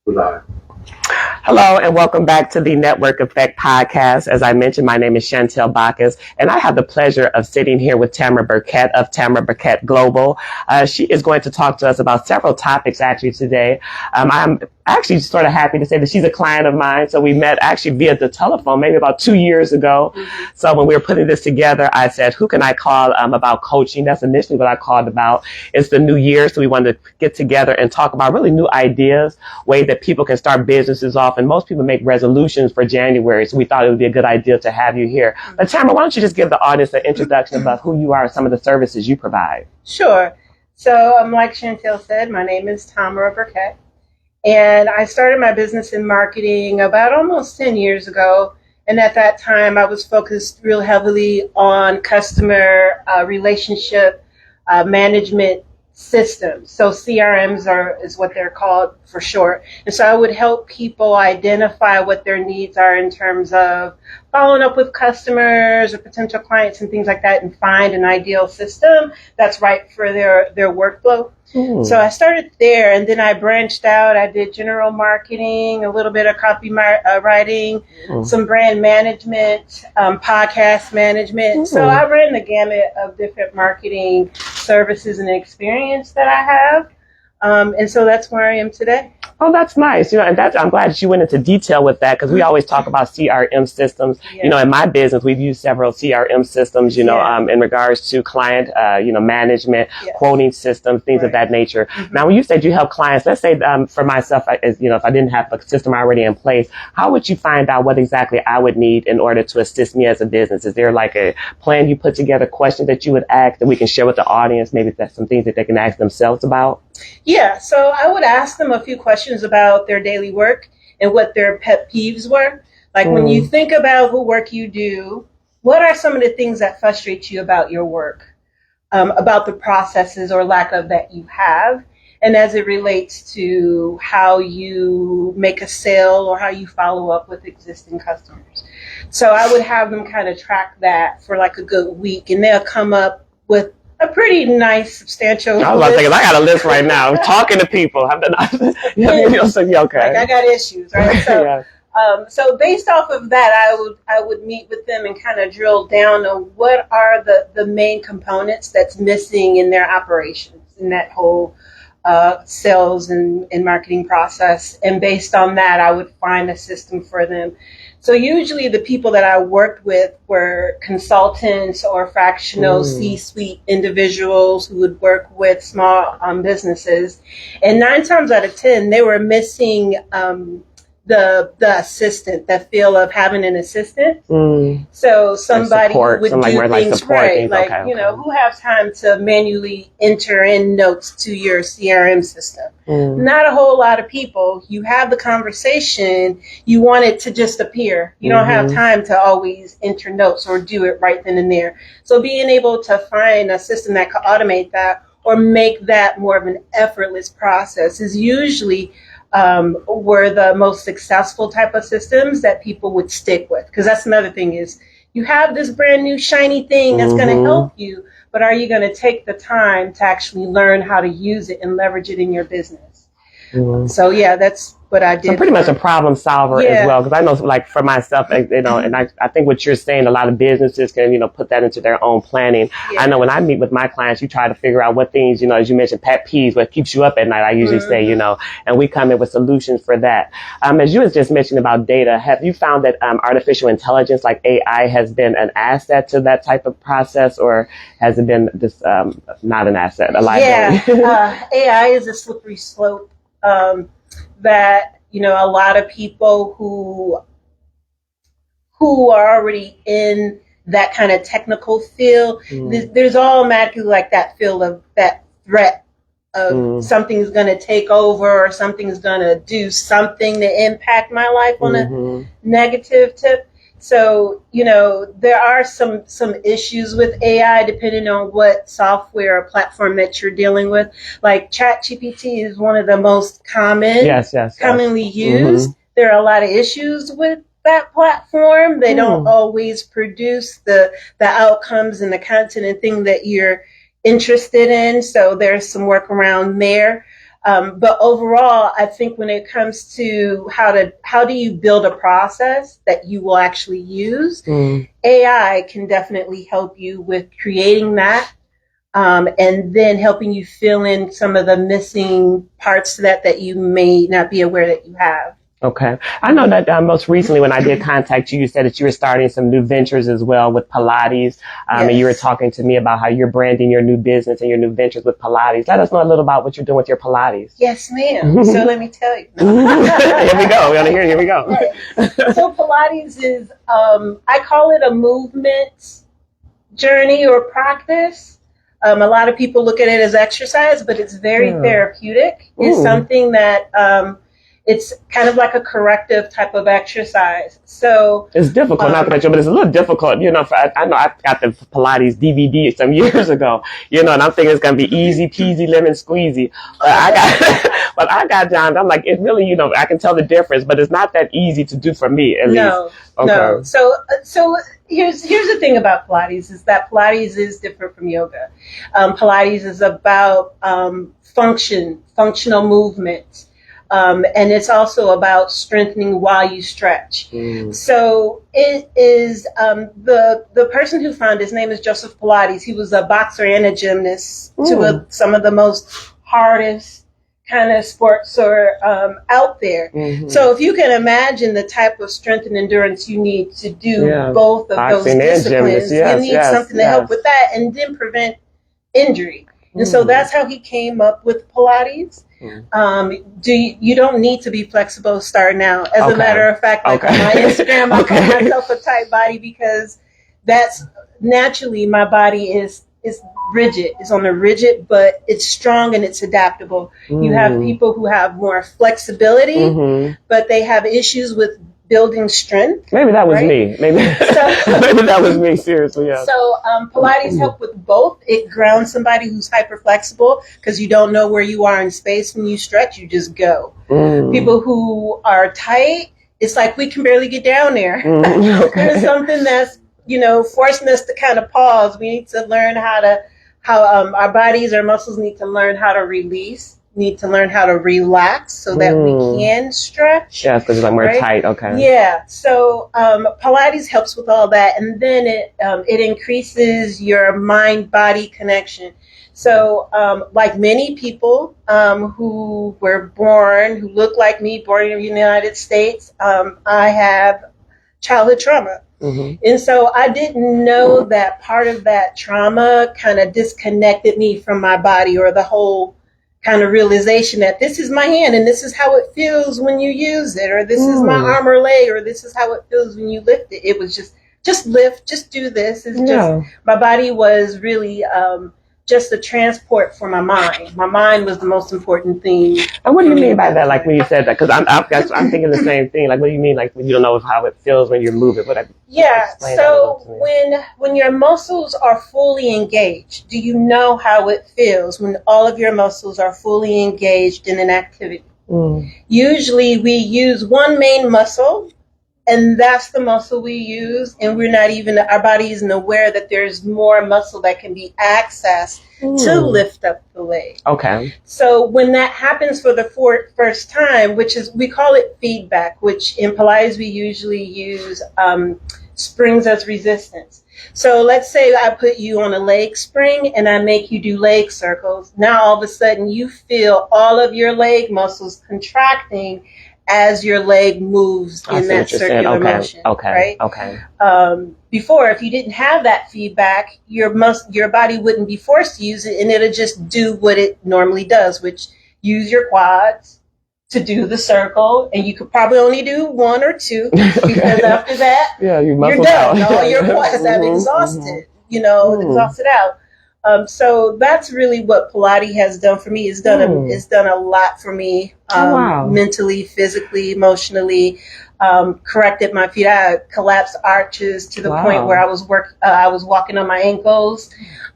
Live. Hello and welcome back to the Network Effect podcast. As I mentioned, my name is Shantel Bacchus, and I have the pleasure of sitting here with Tamara Burkett of Tamara Burkett Global. She is going to talk to us about several topics actually today. I'm actually sort of happy to say that she's a client of mine. So we met actually via the telephone maybe about 2 years ago. Mm-hmm. So when we were putting this together, I said, who can I call about coaching? That's initially what I called about. It's the new year, so we wanted to get together and talk about really new ideas, ways that people can start businesses off. And most people make resolutions for January, so we thought it would be a good idea to have you here. But Tamara, why don't you just give the audience an introduction about who you are and some of the services you provide? Sure. So like Shantel said, my name is Tamara Burkett. And I started my business in marketing about almost 10 years ago. And at that time, I was focused real heavily on customer relationship management systems. So CRMs is what they're called for short. And so I would help people identify what their needs are in terms of following up with customers or potential clients and things like that, and find an ideal system that's right for their workflow. So I started there, and then I branched out. I did general marketing, a little bit of copywriting, some brand management, podcast management. So I ran the gamut of different marketing services and experience that I have. And so that's where I am today. Oh, that's nice. And I'm glad that you went into detail with that, because we always talk about CRM systems. Yeah. In my business, we've used several CRM systems, in regards to client, management, quoting systems, things of that nature. Mm-hmm. Now, when you said you help clients, let's say for myself, if I didn't have a system already in place, how would you find out what exactly I would need in order to assist me as a business? Is there like a plan you put together, questions that you would ask that we can share with the audience? Maybe that's some things that they can ask themselves about? Yeah, so I would ask them a few questions about their daily work and what their pet peeves were. Like when you think about the work you do, what are some of the things that frustrate you about your work, about the processes or lack of that you have, and as it relates to how you make a sale or how you follow up with existing customers. So I would have them kind of track that for like a good week, and they'll come up with a pretty nice, substantial I was list. thinking, I got a list right now. I'm talking to people. Okay. Like I got issues, right? So, yeah. So based off of that, I would meet with them and kind of drill down on what are the main components that's missing in their operations, in that whole sales and marketing process. And based on that, I would find a system for them. So usually the people that I worked with were consultants or fractional C-suite individuals who would work with small businesses. And 9 times out of 10, they were missing the assistant, that feel of having an assistant. So somebody would do things right. Like, who has time to manually enter in notes to your CRM system? Not a whole lot of people. You have the conversation, you want it to just appear. You don't have time to always enter notes or do it right then and there. So being able to find a system that could automate that or make that more of an effortless process is usually were the most successful type of systems that people would stick with. Because that's another thing is you have this brand new shiny thing that's going to help you, but are you going to take the time to actually learn how to use it and leverage it in your business? So yeah, that's what I did. So pretty much a problem solver as well, because I know, like for myself, and I think what you're saying, a lot of businesses can, put that into their own planning. I know when I meet with my clients, you try to figure out what things, as you mentioned, pet peeves, what keeps you up at night, I usually say, and we come in with solutions for that. As you was just mentioning about data, have you found that artificial intelligence, like AI, has been an asset to that type of process, or has it been just not an asset, a liability? Yeah, AI is a slippery slope. That a lot of people who are already in that kind of technical field, there's automatically like that feel of that threat of something's going to take over or something's going to do something to impact my life on a negative tip. So, there are some issues with AI depending on what software or platform that you're dealing with. Like ChatGPT is one of the most commonly used. There are a lot of issues with that platform. They don't always produce the outcomes and the content and thing that you're interested in. So there's some work around there. But overall, I think when it comes to how do you build a process that you will actually use, AI can definitely help you with creating that. And then helping you fill in some of the missing parts to that you may not be aware that you have. Okay. I know that most recently when I did contact you, you said that you were starting some new ventures as well with Pilates. And you were talking to me about how you're branding your new business and your new ventures with Pilates. Let us know a little about what you're doing with your Pilates. Yes, ma'am. So let me tell you. Here we go. We want to hear. Here we go. Right. So Pilates is, I call it a movement journey or practice. A lot of people look at it as exercise, but it's very therapeutic. It's something that it's kind of like a corrective type of exercise. So it's difficult, not to mention, but it's a little difficult. You know, I know I got the Pilates DVD some years ago. You know, and I'm thinking it's gonna be easy peasy lemon squeezy. But I got down. I'm like, it really, you know, I can tell the difference, but it's not that easy to do for me at least. Okay. No. So here's the thing about Pilates is that Pilates is different from yoga. Pilates is about functional movement. And it's also about strengthening while you stretch. So it is the person who founded, his name is Joseph Pilates. He was a boxer and a gymnast to some of the most hardest kind of sports out there. So if you can imagine the type of strength and endurance you need to do both of boxing those disciplines, you need something to help with that and then prevent injury. And so that's how he came up with Pilates. You don't need to be flexible starting out. As a matter of fact, like on my Instagram, I call myself a tight body because that's naturally my body is rigid. It's on a rigid, but it's strong and it's adaptable. You have people who have more flexibility, but they have issues with building strength. Maybe that was me. Maybe that was me. Seriously, yeah. So Pilates help with both. It grounds somebody who's hyper flexible because you don't know where you are in space when you stretch. You just go. People who are tight, it's like we can barely get down there. There's something that's forcing us to kind of pause. We need to learn how our bodies, our muscles need to learn how to release. Need to learn how to relax so that we can stretch. Yeah, because it's like more tight. Okay. Yeah. So Pilates helps with all that, and then it increases your mind-body connection. So like many people who were who look like me, born in the United States, I have childhood trauma. And so I didn't know that part of that trauma kind of disconnected me from my body, or the whole kind of realization that this is my hand and this is how it feels when you use it, or this is my arm or leg, or this is how it feels when you lift it. It was just lift, just do this. It's just my body was really just a transport for my mind. My mind was the most important thing. And what do you mean by that? Like when you said that, because I'm thinking the same thing. Like, what do you mean? Like when you don't know how it feels when you're moving? So when your muscles are fully engaged, do you know how it feels when all of your muscles are fully engaged in an activity? Usually we use one main muscle, and that's the muscle we use, and our body isn't aware that there's more muscle that can be accessed to lift up the leg. Okay. So when that happens for the first time, we call it feedback, which in Pilates we usually use springs as resistance. So let's say I put you on a leg spring and I make you do leg circles. Now all of a sudden you feel all of your leg muscles contracting as your leg moves in that circular motion. Okay. Right? Okay. Before, if you didn't have that feedback, your body wouldn't be forced to use it, and it'll just do what it normally does, which use your quads to do the circle, and you could probably only do one or two, because after that, you're done. All your quads have exhausted, exhausted out. So that's really what Pilates has done for me. It's done a lot for me, mentally, physically, emotionally. Corrected my feet. I collapsed arches to the point where I was walking on my ankles.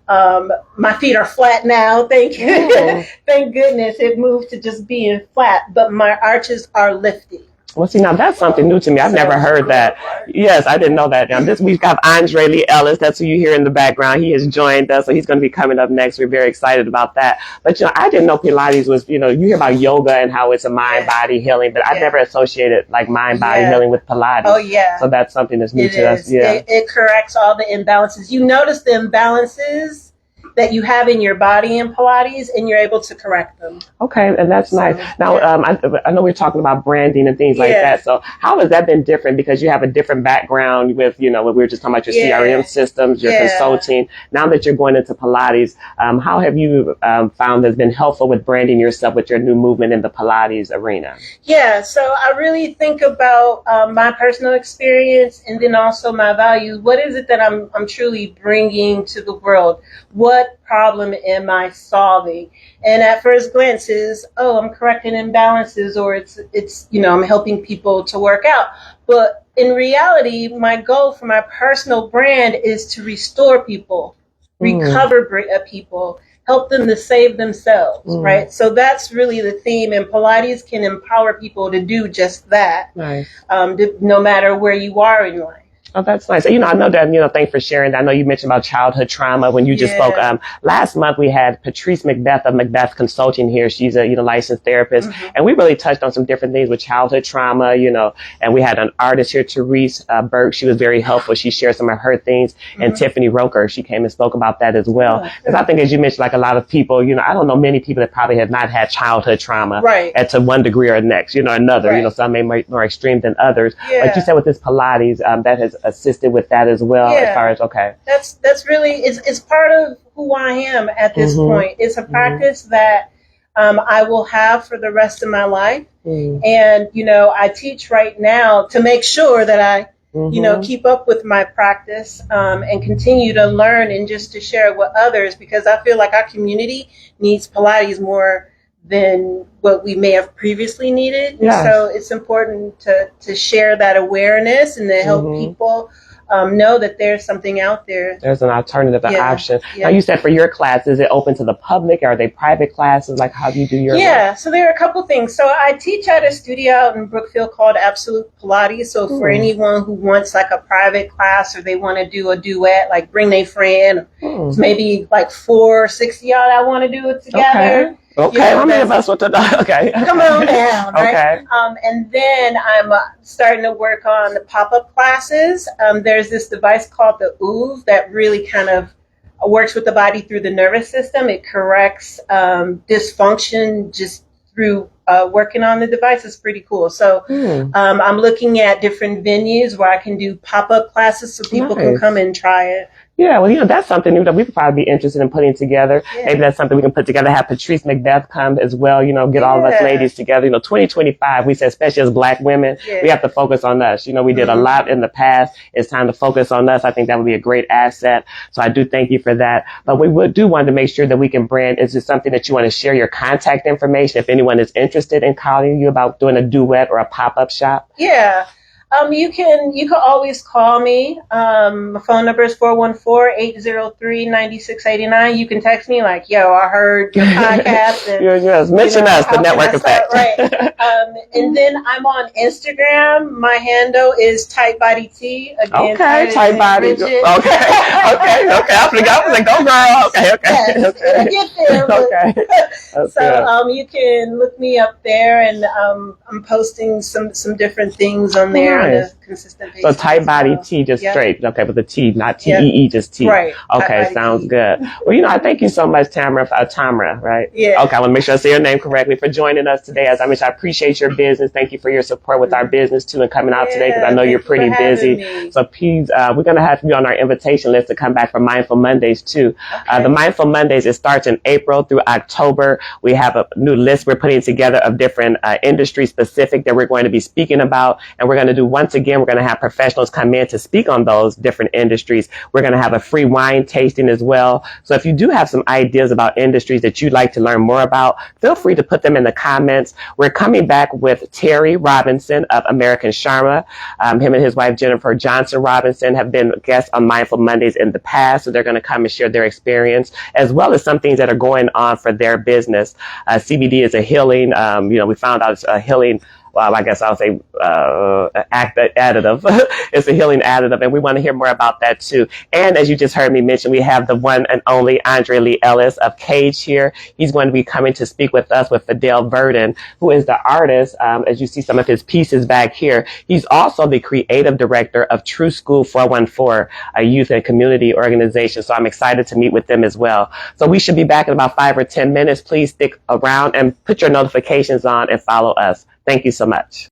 My feet are flat now. Thank goodness it moved to just being flat. But my arches are lifted. Well, see, now that's something new to me. I've never heard that. Yes, I didn't know that. Now, this week, we have Andre Lee Ellis. That's who you hear in the background. He has joined us, so he's going to be coming up next. We're very excited about that. But, I didn't know Pilates was, you hear about yoga and how it's a mind-body healing, but I've never associated, like, mind-body healing with Pilates. Oh, yeah. So that's something that's new to us. Yeah. It corrects all the imbalances. You notice the imbalances that you have in your body in Pilates, and you're able to correct them. Okay, and that's nice. Now, I know we're talking about branding and things like that. So how has that been different? Because you have a different background with, what we were just talking about, your CRM systems, your consulting. Now that you're going into Pilates, how have you found that's been helpful with branding yourself with your new movement in the Pilates arena? Yeah, so I really think about my personal experience and then also my values. What is it that I'm truly bringing to the world? What problem am I solving? And at first glance is, I'm correcting imbalances, or it's I'm helping people to work out. But in reality, my goal for my personal brand is to restore people, recover people, help them to save themselves, right? So that's really the theme, and Pilates can empower people to do just that, no matter where you are in life. Oh, that's nice. I know that, thanks for sharing that. I know you mentioned about childhood trauma when you just spoke. Last month we had Patrice Macbeth of Macbeth Consulting here. She's a, licensed therapist. And we really touched on some different things with childhood trauma, and we had an artist here, Therese Burke. She was very helpful. She shared some of her things. And Tiffany Roker, she came and spoke about that as well. Because I think, as you mentioned, like a lot of people, I don't know many people that probably have not had childhood trauma at to one degree or next, another, some may be more extreme than others. Like you said, with this Pilates, that has assisted with that as well, as far as that's really it's part of who I am at this point. It's a practice that I will have for the rest of my life, and I teach right now to make sure that I keep up with my practice and continue to learn and just to share it with others, because I feel like our community needs Pilates more than what we may have previously needed. So it's important to share that awareness and to help people know that there's something out there. There's an alternative option. Now, you said for your class, is it open to the public? Are they private classes? Like, how do you do your work? So there are a couple things. So I teach at a studio out in Brookfield called Absolute Pilates. So for anyone who wants like a private class, or they want to do a duet, like bring their friend, maybe like 4 or 6 of y'all that want to do it together. Okay, how many of us want to do? Okay. Come on down, right? And then I'm starting to work on the pop-up classes. There's this device called the OOV that really kind of works with the body through the nervous system. It corrects dysfunction just through working on the device. Is pretty cool. So I'm looking at different venues where I can do pop-up classes so people can come and try it. Yeah, well, that's something new that we could probably be interested in putting together. Maybe that's something we can put together, have Patrice Macbeth come as well, get all of us ladies together. 2025, we said, especially as Black women, we have to focus on us. We did a lot in the past. It's time to focus on us. I think that would be a great asset. So I do thank you for that. But we do want to make sure that we can brand. Is this something that you want to share your contact information if anyone is interested in calling you about doing a duet or a pop-up shop? Yeah. You can always call me. My phone number is 414-803-9689. You can text me like, yo, I heard your podcast. And, mention us, the network effect. Right. And then I'm on Instagram. My handle is Tight Body T. Again, Tight Body. Okay. I forgot. I was like, go girl. Okay. Yes, get there. So you can look me up there, and I'm posting some different things on there. On a consistent basis. So Tight Body T, just straight. Okay, with the T, not T-E-E, just T. Right. Okay, sounds good. Well, I thank you so much, Tamara, right? Yeah. Okay, I want to make sure I say your name correctly, for joining us today. As I mentioned, I appreciate your business. Thank you for your support with our business, too, and coming out today, because I know you're pretty busy. So please, we're going to have you on our invitation list to come back for Mindful Mondays, too. The Mindful Mondays, it starts in April through October. We have a new list we're putting together of different industry specific that we're going to be speaking about, and we're going to do, once again, we're going to have professionals come in to speak on those different industries. We're going to have a free wine tasting as well. So if you do have some ideas about industries that you'd like to learn more about, feel free to put them in the comments. We're coming back with Terry Robinson of American Sharma. Him and his wife, Jennifer Johnson Robinson, have been guests on Mindful Mondays in the past. So they're going to come and share their experience, as well as some things that are going on for their business. CBD is a healing, we found out it's a healing I guess I'll say additive. It's a healing additive, and we want to hear more about that too. And as you just heard me mention, we have the one and only Andre Lee Ellis of Cage here. He's going to be coming to speak with us with Fidel Verdon, who is the artist. As you see some of his pieces back here, he's also the creative director of True School 414, a youth and community organization. So I'm excited to meet with them as well. So we should be back in about 5 or 10 minutes. Please stick around and put your notifications on and follow us. Thank you so much.